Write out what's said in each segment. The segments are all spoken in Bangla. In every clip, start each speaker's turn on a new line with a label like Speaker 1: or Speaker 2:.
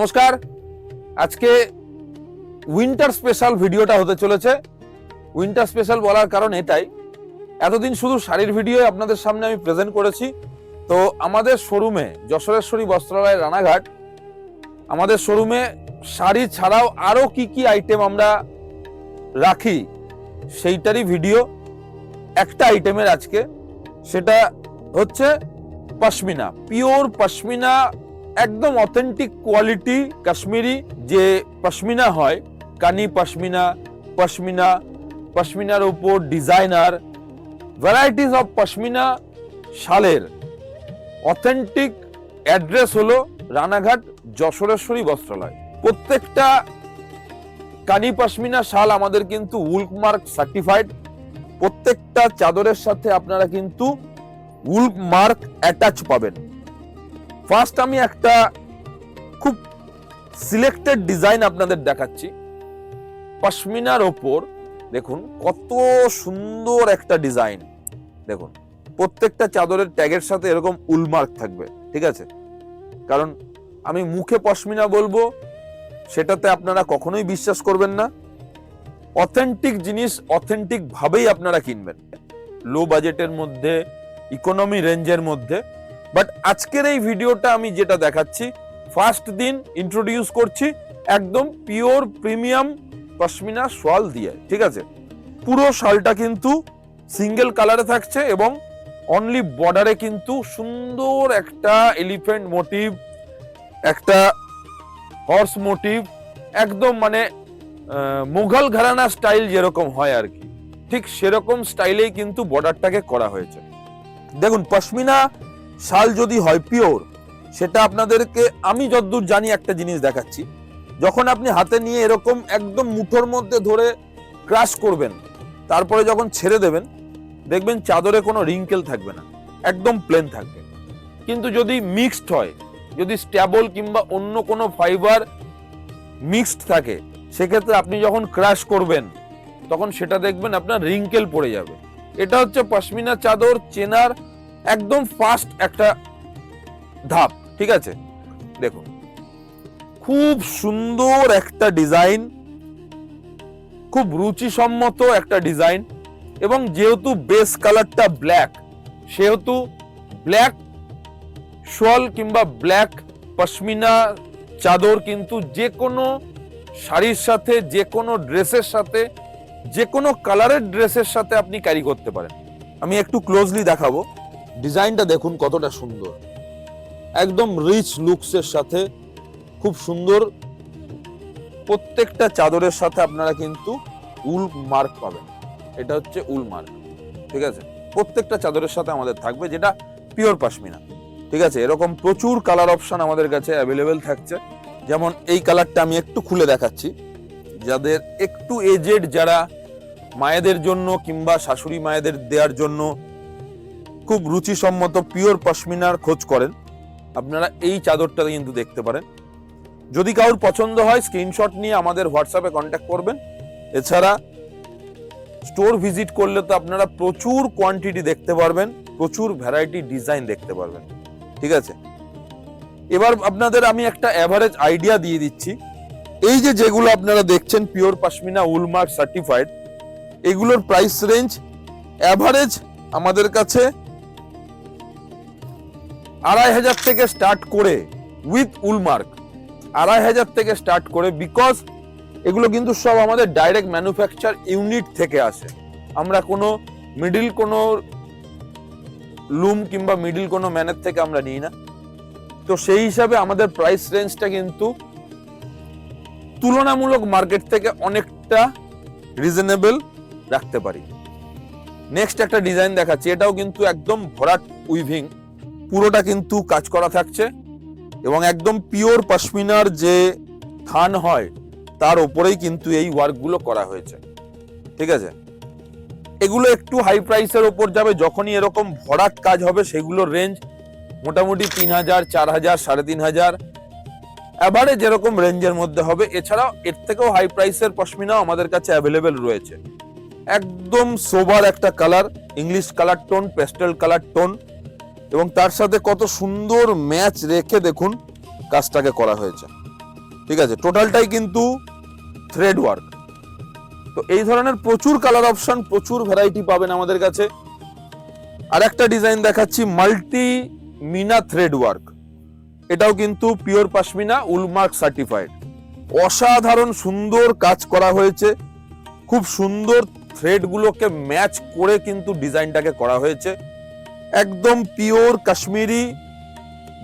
Speaker 1: নমস্কার। আজকে উইন্টার স্পেশাল ভিডিওটা হতে চলেছে। উইন্টার স্পেশাল বলার কারণ এটাই, এতদিন শুধু শাড়ির ভিডিও আপনাদের সামনে আমি প্রেজেন্ট করেছি। তো আমাদের শোরুমে, যশোরেশ্বরী বস্ত্রালয় রানাঘাট, আমাদের শোরুমে শাড়ি ছাড়াও আরো কি কি আইটেম আমরা রাখি সেইটারই ভিডিও। একটা আইটেমের আজকে, সেটা হচ্ছে পশমিনা, পিওর পশমিনা, একদম অথেন্টিক কোয়ালিটি কাশ্মীরি যে পশমিনা হয়, কানি পশমিনা, পশমিনা, পশমিনার উপর ডিজাইনার, ভ্যারাইটিস অফ পশমিনা শালের অথেন্টিক অ্যাড্রেস হলো রানাঘাট যশোরেশ্বরী বস্ত্রালয়। প্রত্যেকটা কানি পশমিনা শাল আমাদের কিন্তু উলমার্ক সার্টিফাইড। প্রত্যেকটা চাদরের সাথে আপনারা কিন্তু উলমার্ক অ্যাটাচ পাবেন। ফার্স্ট আমি একটা খুব সিলেক্টেড ডিজাইন আপনাদের দেখাচ্ছি পশমিনার ওপর। দেখুন কত সুন্দর একটা ডিজাইন। দেখুন প্রত্যেকটা চাদরের ট্যাগের সাথে এরকম উলমার্ক থাকবে, ঠিক আছে? কারণ আমি মুখে পশমিনা বলবো, সেটাতে আপনারা কখনোই বিশ্বাস করবেন না। অথেন্টিক জিনিস অথেন্টিক ভাবেই আপনারা কিনবেন, লো বাজেটের মধ্যে, ইকোনমি রেঞ্জের মধ্যে। বাট আজকের এই ভিডিওটা আমি যেটা দেখাচ্ছি, ফার্স্ট দিন ইন্ট্রোডিউস করছি একদম পিওর প্রিমিয়াম পশমিনা শাল দিয়ে, ঠিক আছে? পুরো শালটা কিন্তু সিঙ্গেল কালারে থাকছে এবং অনলি বর্ডারে কিন্তু সুন্দর একটা এলিফ্যান্ট মোটিভ, একটা হর্স মোটিভ, একদম মানে মুঘল ঘরানা স্টাইল যেরকম হয় আর কি, ঠিক সেরকম স্টাইলেই কিন্তু বর্ডারটাকে করা হয়েছে। দেখুন পশমিনা শাল যদি হয় পিওর, সেটা আপনাদেরকে আমি যতদূর জানি একটা জিনিস দেখাচ্ছি। যখন আপনি হাতে নিয়ে এরকম একদম মুঠোর মধ্যে ধরে ক্রাশ করবেন, তারপরে যখন ছেড়ে দেবেন, দেখবেন চাদরে কোনো রিঙ্কেল থাকবে না, একদম প্লেন থাকবে। কিন্তু যদি মিক্সড হয়, যদি স্ট্যাবল কিংবা অন্য কোনো ফাইবার মিক্সড থাকে, সেক্ষেত্রে আপনি যখন ক্রাশ করবেন তখন সেটা দেখবেন আপনার রিঙ্কেল পড়ে যাবে। এটা হচ্ছে পশমিনা চাদর চেনার একদম ফার্স্ট একটা ধাপ, ঠিক আছে? দেখুন খুব সুন্দর একটা ডিজাইন, খুব রুচিসম্মত একটা ডিজাইন। এবং যেহেতু বেস কালারটা ব্ল্যাক, সেহেতু ব্ল্যাক শল কিংবা ব্ল্যাক পশমিনা চাদর কিন্তু যে কোনো শাড়ির সাথে, যে কোনো ড্রেসের সাথে, যে কোনো কালারের ড্রেসের সাথে আপনি ক্যারি করতে পারেন। আমি একটু ক্লোজলি দেখাবো। ডিজাইনটা দেখুন কতটা সুন্দর, একদম রিচ লুকসের সাথে খুব সুন্দর। প্রত্যেকটা চাদরের সাথে আপনারা কিন্তু উল মার্ক পাবেন। এটা হচ্ছে উল মার্ক, ঠিক আছে? প্রত্যেকটা চাদরের সাথে আমাদের থাকবে, যেটা পিওর পশমিনা, ঠিক আছে? এরকম প্রচুর কালার অপশন আমাদের কাছে অ্যাভেলেবেল থাকছে। যেমন এই কালারটা আমি একটু খুলে দেখাচ্ছি, যাদের একটু এজেড, যারা মায়েদের জন্য কিংবা শাশুড়ি মায়েদের দেওয়ার জন্য খুব রুচিসম্মত পিওর পশমিনার খোঁজ করেন, আপনারা এই চাদরটা কিন্তু দেখতে পারেন। যদি কারোর পছন্দ হয় স্ক্রিনশট নিয়ে আমাদের হোয়াটসঅ্যাপে কন্ট্যাক্ট করবেন। এছাড়া স্টোর ভিজিট করলে তো আপনারা প্রচুর কোয়ান্টিটি দেখতে পারবেন, প্রচুর ভ্যারাইটি ডিজাইন দেখতে পারবেন, ঠিক আছে? এবার আপনাদের আমি একটা এভারেজ আইডিয়া দিয়ে দিচ্ছি। এই যে যেগুলো আপনারা দেখছেন পিওর পশমিনা উলমার্ক সার্টিফাইড, এগুলোর প্রাইস রেঞ্জ এভারেজ আমাদের কাছে 2500 থেকে স্টার্ট করে, উইথ উলমার্ক 2500 থেকে স্টার্ট করে। বিকজ এগুলো কিন্তু সব আমাদের ডাইরেক্ট ম্যানুফ্যাকচার ইউনিট থেকে আসে। আমরা কোনো মিডিল কোনো লুম কিংবা মিডিল কোনো ম্যানের থেকে আমরা নিই না। তো সেই হিসাবে আমাদের প্রাইস রেঞ্জটা কিন্তু তুলনামূলক মার্কেট থেকে অনেকটা রিজনেবল রাখতে পারি। নেক্সট একটা ডিজাইন দেখাচ্ছি, এটাও কিন্তু একদম ভরাট উইভিং, পুরোটা কিন্তু কাজ করা থাকছে এবং একদম পিওর পশমিনার যে থান হয় তার উপরেই কিন্তু এই ওয়ার্কগুলো করা হয়েছে, ঠিক আছে? এগুলো একটু হাই প্রাইসের ওপর যাবে। যখনই এরকম ভরাট কাজ হবে, সেগুলোর রেঞ্জ মোটামুটি 3000, 4000, 3500 এভারেজ এরকম রেঞ্জের মধ্যে হবে। এছাড়াও এর থেকেও হাই প্রাইসের পশমিনাও আমাদের কাছে অ্যাভেলেবেল রয়েছে। একদম সোবার একটা colour, English colour tone, pastel colour tone, এবং তার সাথে কত সুন্দর ম্যাচ রেখে দেখুন কাজটাকে করা হয়েছে। ঠিক আছে, টোটালটাই কিন্তু থ্রেড ওয়ার্ক। তো এই ধরনের প্রচুর কালার অপশন, প্রচুর ভ্যারাইটি পাবেন আমাদের কাছে। আর একটা ডিজাইন দেখাচ্ছি, মাল্টি মিনা থ্রেড ওয়ার্ক। এটাও কিন্তু পিওর পশমিনা উলমার্ক সার্টিফাইড। অসাধারণ সুন্দর কাজ করা হয়েছে, খুব সুন্দর থ্রেড গুলোকে ম্যাচ করে কিন্তু ডিজাইনটাকে করা হয়েছে। একদম পিওর কাশ্মীরি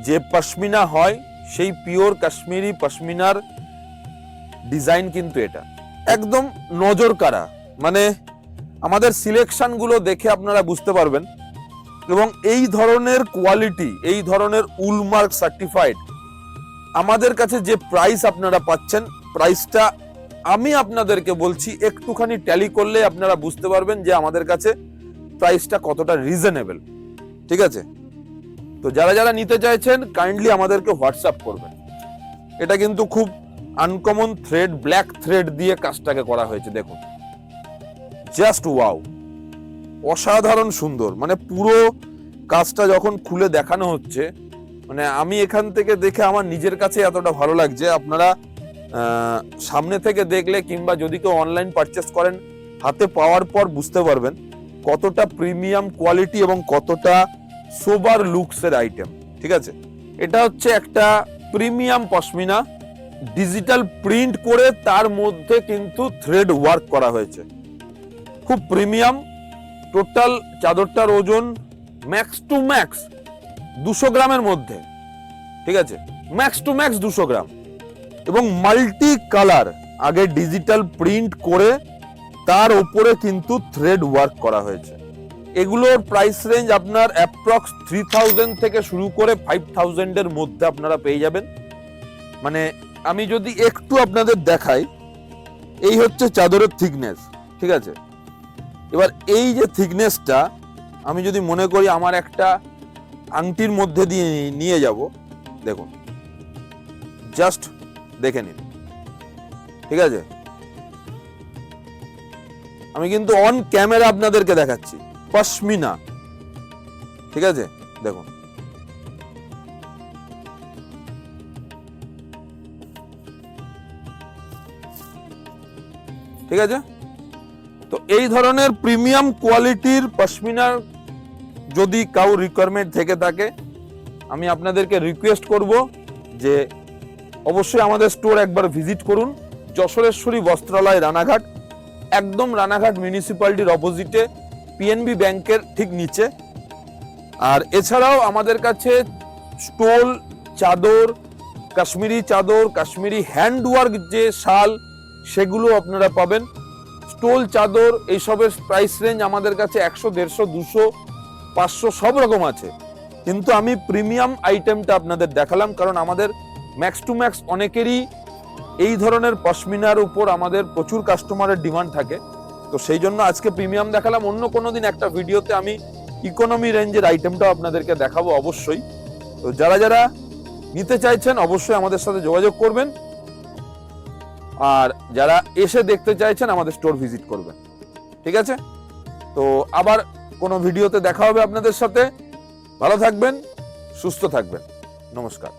Speaker 1: যে পশমিনা হয়, সেই পিওর কাশ্মীরি পশমিনার ডিজাইন কিন্তু এটা একদম নজর কাড়া। মানে আমাদের সিলেকশন গুলো দেখে আপনারা বুঝতে পারবেন। এবং এই ধরনের কোয়ালিটি, এই ধরনের উলমার্ক সার্টিফাইড আমাদের কাছে যে প্রাইস আপনারা পাচ্ছেন, প্রাইসটা আমি আপনাদেরকে বলছি, একটুখানি ট্যালি করলে আপনারা বুঝতে পারবেন যে আমাদের কাছে প্রাইসটা কতটা রিজনেবল। ঠিক আছে, তো যারা যারা নিতে চাইছেন কাইন্ডলি আমাদেরকে হোয়াটসঅ্যাপ করবেন। এটা কিন্তু খুব আনকমন থ্রেড, ব্ল্যাক থ্রেড দিয়ে কাজটাকে করা হয়েছে। দেখুন, জাস্ট ওয়াও, অসাধারণ সুন্দর। মানে পুরো কাজটা যখন খুলে দেখানো হচ্ছে, মানে আমি এখান থেকে দেখে আমার নিজের কাছে এতটা ভালো লাগছে। আপনারা সামনে থেকে দেখলে কিংবা যদি কেউ অনলাইন পারচেস করেন, হাতে পাওয়ার পর বুঝতে পারবেন কতটা প্রিমিয়াম কোয়ালিটি এবং কতটা সোবার লুকসের আইটেম। ঠিক আছে, এটা হচ্ছে একটা প্রিমিয়াম পশমিনা, ডিজিটাল প্রিন্ট করে তার মধ্যে কিন্তু থ্রেড ওয়ার্ক করা হয়েছে, খুব প্রিমিয়াম। টোটাল চাদরটার ওজন ম্যাক্স টু ম্যাক্স 200 গ্রামের মধ্যে। ঠিক আছে, ম্যাক্স টু ম্যাক্স 200 গ্রাম। এবং মাল্টি কালার আগে ডিজিটাল প্রিন্ট করে তার উপরে কিন্তু থ্রেড ওয়ার্ক করা হয়েছে। এগুলোর প্রাইস রেঞ্জ আপনার অ্যাপ্রক্স 3000 থেকে শুরু করে 5000 এর মধ্যে আপনারা পেয়ে যাবেন। মানে আমি যদি একটু আপনাদের দেখাই, এই হচ্ছে চাদরের থিকনেস। ঠিক আছে, এবার এই যে থিকনেসটা আমি যদি মনে করি আমার একটা আংটির মধ্যে দিয়ে নিয়ে যাব, দেখুন, জাস্ট দেখে নিন। ঠিক আছে, আমি কিন্তু অন ক্যামেরা আপনাদেরকে দেখাচ্ছি পশমিনা। ঠিক আছে, দেখুন, ঠিক আছে। তো এই ধরনের প্রিমিয়াম কোয়ালিটির পশমিনার যদি কাউ রিকোয়ারমেন্ট থেকে থাকে, আমি আপনাদেরকে রিকোয়েস্ট করব যে অবশ্যই আমাদের স্টোর একবার ভিজিট করুন। যশোরেশ্বরী বস্ত্রালয়, রানাঘাট, একদম রানাঘাট মিউনিসিপ্যালিটির অপোজিটে, পিএনবি ব্যাংকের ঠিক নিচে। আর এছাড়াও আমাদের কাছে স্টোল, চাদর, কাশ্মীরি চাদর, কাশ্মীরি হ্যান্ডওয়ার্ক যে শাল, সেগুলো আপনারা পাবেন। স্টোল, চাদর এইসবের প্রাইস রেঞ্জ আমাদের কাছে 100, 150, 200, 500 সব রকম আছে। কিন্তু আমি প্রিমিয়াম আইটেমটা আপনাদের দেখালাম, কারণ আমাদের ম্যাক্স টু ম্যাক্স অনেকেরই এই ধরনের পশমিনার উপর আমাদের প্রচুর কাস্টমারের ডিমান্ড থাকে। তো সেই জন্য আজকে প্রিমিয়াম দেখালাম। অন্য কোনো দিন একটা ভিডিওতে আমি ইকোনমি রেঞ্জের আইটেমটাও আপনাদেরকে দেখাবো অবশ্যই। তো যারা যারা নিতে চাইছেন অবশ্যই আমাদের সাথে যোগাযোগ করবেন। আর যারা এসে দেখতে চাইছেন আমাদের স্টোর ভিজিট করবেন। ঠিক আছে, তো আবার কোনো ভিডিওতে দেখা হবে আপনাদের সাথে। ভালো থাকবেন, সুস্থ থাকবেন। নমস্কার।